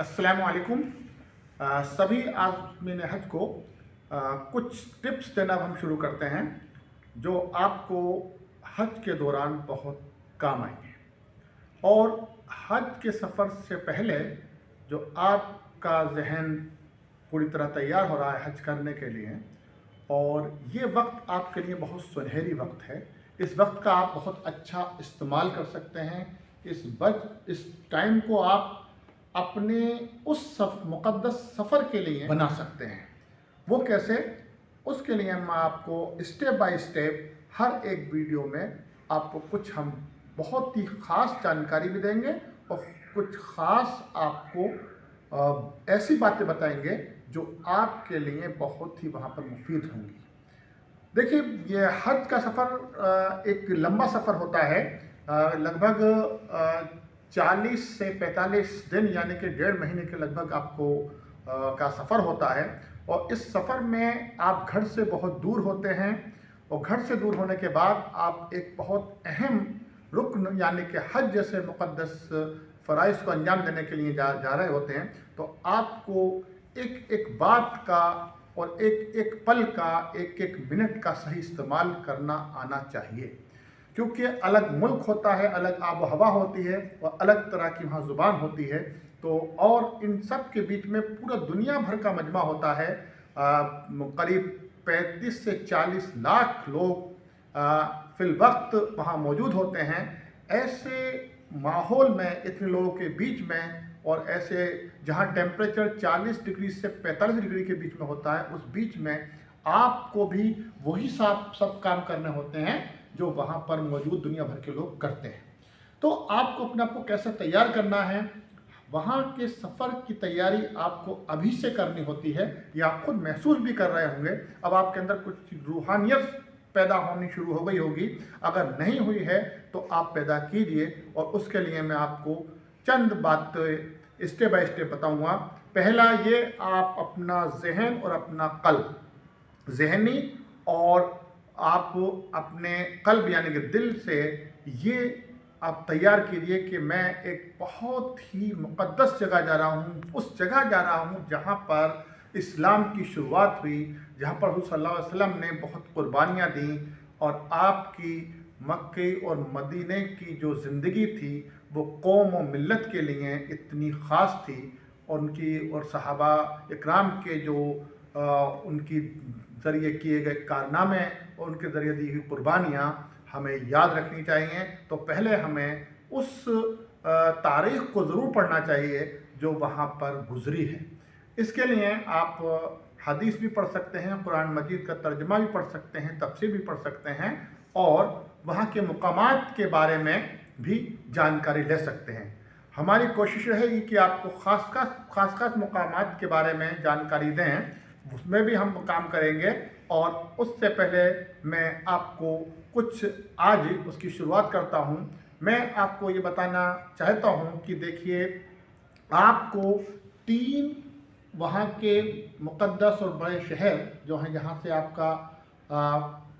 अस्सलामुअलैकुम। सभी आज़मीन हज को कुछ टिप्स देना हम शुरू करते हैं जो आपको हज के दौरान बहुत काम आएंगे। और हज के सफ़र से पहले जो आपका जहन पूरी तरह तैयार हो रहा है हज करने के लिए, और ये वक्त आपके लिए बहुत सुनहरी वक्त है। इस वक्त का आप बहुत अच्छा इस्तेमाल कर सकते हैं। इस टाइम को आप अपने उस मुक़द्दस सफ़र के लिए बना सकते हैं। वो कैसे? उसके लिए हम आपको स्टेप बाय स्टेप हर एक वीडियो में आपको कुछ हम बहुत ही ख़ास जानकारी भी देंगे और कुछ ख़ास आपको ऐसी बातें बताएंगे जो आपके लिए बहुत ही वहाँ पर मुफीद होंगी। देखिए, ये हज का सफ़र एक लंबा सफ़र होता है। लगभग 40 से 45 दिन यानी कि 1.5 महीने के लगभग आपको का सफ़र होता है। और इस सफ़र में आप घर से बहुत दूर होते हैं, और घर से दूर होने के बाद आप एक बहुत अहम रुकन यानी कि हज जैसे मुक़द्दस फ़राइज़ को अंजाम देने के लिए जा रहे होते हैं। तो आपको एक एक बात का और एक एक पल का, एक एक मिनट का सही इस्तेमाल करना आना चाहिए, क्योंकि अलग मुल्क होता है, अलग आब हवा होती है और अलग तरह की वहाँ ज़ुबान होती है। तो और इन सब के बीच में पूरा दुनिया भर का मजमा होता है। करीब 35 से 40 लाख लोग फिल वक्त वहाँ मौजूद होते हैं। ऐसे माहौल में इतने लोगों के बीच में, और ऐसे जहाँ टेम्परेचर 40 डिग्री से 45 डिग्री के बीच में होता है, उस बीच में आपको भी वही सब काम करने होते हैं जो वहाँ पर मौजूद दुनिया भर के लोग करते हैं। तो आपको अपने आप को कैसे तैयार करना है, वहाँ के सफ़र की तैयारी आपको अभी से करनी होती है। ये आप खुद महसूस भी कर रहे होंगे। अब आपके अंदर कुछ रूहानियत पैदा होनी शुरू हो गई होगी। अगर नहीं हुई है तो आप पैदा कीजिए, और उसके लिए मैं आपको चंद बातें स्टेप बाय स्टेप बताऊंगा। पहला ये, आप अपना जहन और अपना कल्ब, जहनी और आप अपने कल्ब यानी कि दिल से ये आप तैयार कीजिए कि मैं एक बहुत ही मुक़द्दस जगह जा रहा हूँ, उस जगह जा रहा हूँ जहाँ पर इस्लाम की शुरुआत हुई, जहाँ पर हुज़ूर सल्लल्लाहु अलैहि वसल्लम ने बहुत कुर्बानियाँ दी, और आपकी मक्के और मदीने की जो ज़िंदगी थी वो कौम और मिल्लत के लिए इतनी ख़ास थी। और उनकी और सहाबा इकराम के जो उनकी ज़रिए किए गए कारनामे और उनके ज़रिए दी हुई कुर्बानियाँ हमें याद रखनी चाहिए। तो पहले हमें उस तारीख़ को ज़रूर पढ़ना चाहिए जो वहाँ पर गुज़री है। इसके लिए आप हदीस भी पढ़ सकते हैं, कुरान मजीद का तर्जुमा भी पढ़ सकते हैं, तफसीर भी पढ़ सकते हैं, और वहाँ के मुकामात के बारे में भी जानकारी ले सकते हैं। हमारी कोशिश रहेगी कि आपको ख़ास मुकामात के बारे में जानकारी दें, उसमें भी हम काम करेंगे। और उससे पहले मैं आपको कुछ आज उसकी शुरुआत करता हूँ। मैं आपको ये बताना चाहता हूँ कि देखिए, आपको 3 वहाँ के मुक़द्दस और बड़े शहर जो हैं, जहाँ से आपका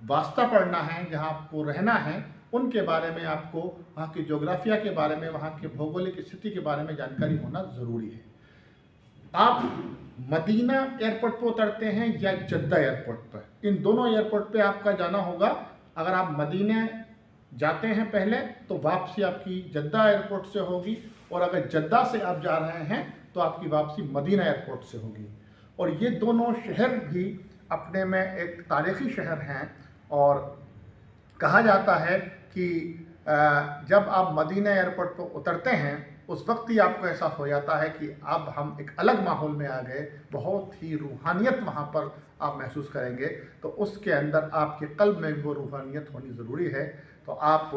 वास्ता पड़ना है, जहाँ आपको रहना है, उनके बारे में आपको वहाँ की जोग्राफिया के बारे में, वहाँ के भौगोलिक स्थिति के बारे में जानकारी होना ज़रूरी है। आप मदीना एयरपोर्ट पर उतरते हैं या जद्दा एयरपोर्ट पर, इन दोनों एयरपोर्ट पे आपका जाना होगा। अगर आप मदीना जाते हैं पहले तो वापसी आपकी जद्दा एयरपोर्ट से होगी, और अगर जद्दा से आप जा रहे हैं तो आपकी वापसी मदीना एयरपोर्ट से होगी। और ये दोनों शहर भी अपने में एक तारीख़ी शहर हैं, और कहा जाता है कि जब आप मदीना एयरपोर्ट पर उतरते हैं उस वक्त ही आपको एहसास हो जाता है कि अब हम एक अलग माहौल में आ गए। बहुत ही रूहानियत वहाँ पर आप महसूस करेंगे। तो उसके अंदर आपके कल्ब में भी वो रूहानियत होनी ज़रूरी है। तो आप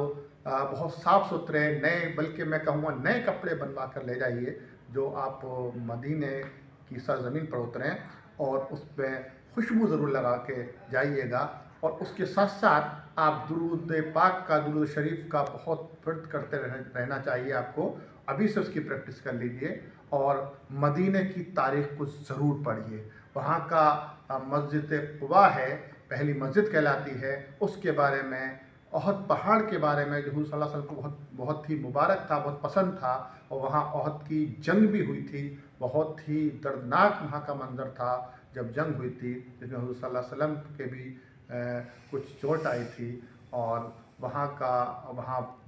बहुत साफ़ सुथरे नए, बल्कि मैं कहूँगा नए कपड़े बनवा कर ले जाइए जो आप मदीने की सरज़मीन पर उतरें, और उस पर खुशबू ज़रूर लगा के जाइएगा। और उसके साथ साथ आप दुरूद पाक का, दुरूद शरीफ का बहुत वर्द करते रहना चाहिए आपको। अभी से उसकी प्रैक्टिस कर लीजिए, और मदीने की तारीख़ को ज़रूर पढ़िए। वहाँ का मस्जिद कुबा है, पहली मस्जिद कहलाती है, उसके बारे में ओहद पहाड़ के बारे में जो हुज़ूर सल्लल्लाहु अलैहि वसल्लम को बहुत बहुत ही मुबारक था, बहुत पसंद था। और वहाँ ओहद की जंग भी हुई थी, बहुत ही दर्दनाक वहाँ का मंज़र था जब जंग हुई थी, जिसमें हुज़ूर सल्लल्लाहु अलैहि वसल्लम के भी कुछ चोट आई थी। और वहाँ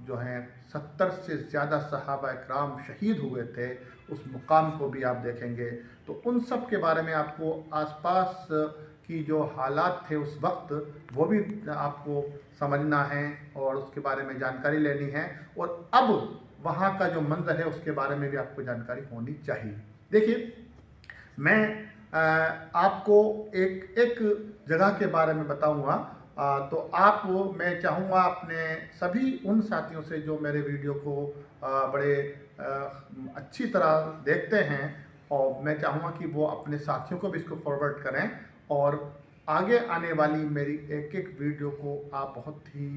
जो हैं 70 से ज़्यादा सहाबा इकराम शहीद हुए थे, उस मुकाम को भी आप देखेंगे। तो उन सब के बारे में आपको आसपास की जो हालात थे उस वक्त, वो भी आपको समझना है और उसके बारे में जानकारी लेनी है। और अब वहाँ का जो मंज़र है उसके बारे में भी आपको जानकारी होनी चाहिए। देखिए, मैं आपको एक एक जगह के बारे में बताऊंगा। तो मैं चाहूँगा अपने सभी उन साथियों से जो मेरे वीडियो को बड़े अच्छी तरह देखते हैं, और मैं चाहूँगा कि वो अपने साथियों को भी इसको फॉरवर्ड करें। और आगे आने वाली मेरी एक एक वीडियो को आप बहुत ही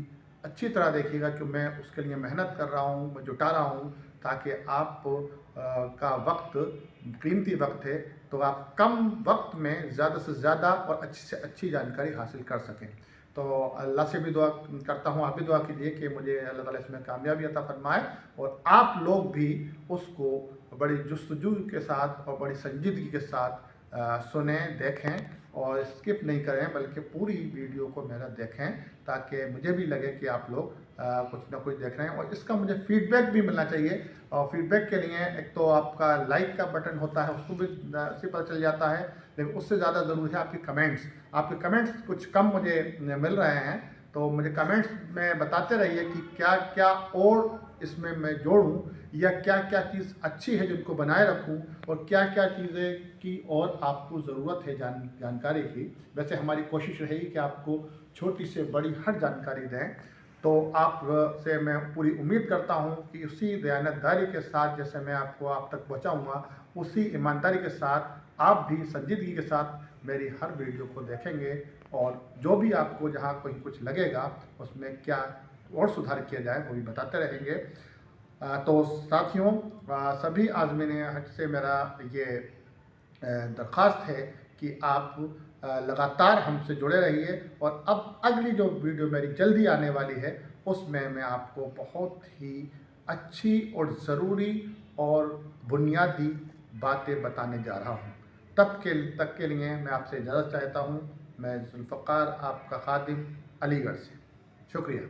अच्छी तरह देखिएगा, कि मैं उसके लिए मेहनत कर रहा हूँ, मैं जुटा रहा हूँ, ताकि आप का वक्त कीमती वक्त है, तो आप कम वक्त में ज़्यादा से ज़्यादा और अच्छी से अच्छी जानकारी हासिल कर सकें। तो अल्लाह से भी दुआ करता हूँ, आप भी दुआ कीजिए कि मुझे अल्लाह ताला इसमें कामयाबी अता फरमाए, और आप लोग भी उसको बड़ी जुस्तजू के साथ और बड़ी संजीदगी के साथ सुने, देखें और स्किप नहीं करें, बल्कि पूरी वीडियो को मेरा देखें, ताकि मुझे भी लगे कि आप लोग कुछ ना कुछ देख रहे हैं। और इसका मुझे फीडबैक भी मिलना चाहिए, और फीडबैक के लिए एक तो आपका लाइक का बटन होता है, उसको भी से पता चल जाता है, लेकिन उससे ज़्यादा ज़रूरी है आपके कमेंट्स। आपके कमेंट्स कुछ कम मुझे मिल रहे हैं, तो मुझे कमेंट्स में बताते रहिए कि क्या क्या और इसमें मैं जोड़ूं, या क्या क्या चीज़ अच्छी है जिनको बनाए रखूं, और क्या क्या चीज़ें की और आपको ज़रूरत है जानकारी की। वैसे हमारी कोशिश रहेगी कि आपको छोटी से बड़ी हर जानकारी दें। तो आप से मैं पूरी उम्मीद करता हूं कि उसी दयानतदारी के साथ जैसे मैं आपको आप तक पहुंचाऊंगा, उसी ईमानदारी के साथ आप भी संजीदगी के साथ मेरी हर वीडियो को देखेंगे, और जो भी आपको जहां कहीं कुछ लगेगा उसमें क्या और सुधार किया जाए वो भी बताते रहेंगे। तो साथियों, सभी आज़मीन हज से मेरा ये दरख्वास्त है कि आप लगातार हमसे जुड़े रहिए। और अब अगली जो वीडियो मेरी जल्दी आने वाली है, उसमें मैं आपको बहुत ही अच्छी और ज़रूरी और बुनियादी बातें बताने जा रहा हूँ। तब के तक के लिए मैं आपसे इजाज़त चाहता हूँ। मैं जुल्फ़कार आपका खादिम, अलीगढ़ से। शुक्रिया।